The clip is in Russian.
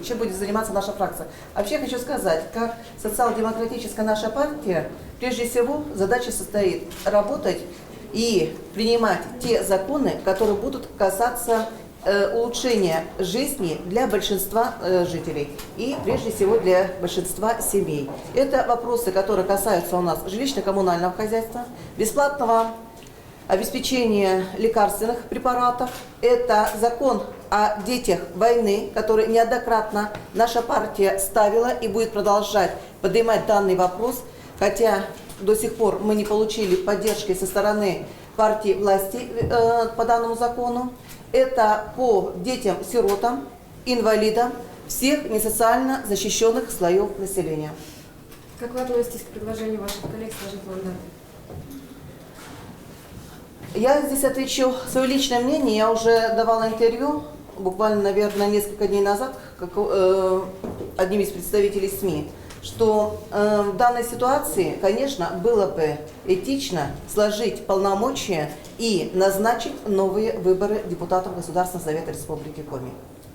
чем будет заниматься наша фракция. Вообще хочу сказать, как социал-демократическая наша партия, прежде всего задача состоит работать и принимать те законы, которые будут касаться улучшения жизни для большинства жителей и прежде всего для большинства семей. Это вопросы, которые касаются у нас жилищно-коммунального хозяйства, бесплатного обеспечения лекарственных препаратов. Это закон о детях войны, который неоднократно наша партия ставила и будет продолжать поднимать данный вопрос, хотя до сих пор мы не получили поддержки со стороны партии власти по данному закону. Это по детям-сиротам, инвалидам, всех несоциально защищенных слоев населения. Как вы относитесь к предложению ваших коллег сложить мандаты? Я здесь отвечу свое личное мнение. Я уже давала интервью, буквально, наверное, несколько дней назад, одним из представителей СМИ, что в данной ситуации, конечно, было бы этично сложить полномочия и назначить новые выборы депутатов Государственного Совета Республики Коми.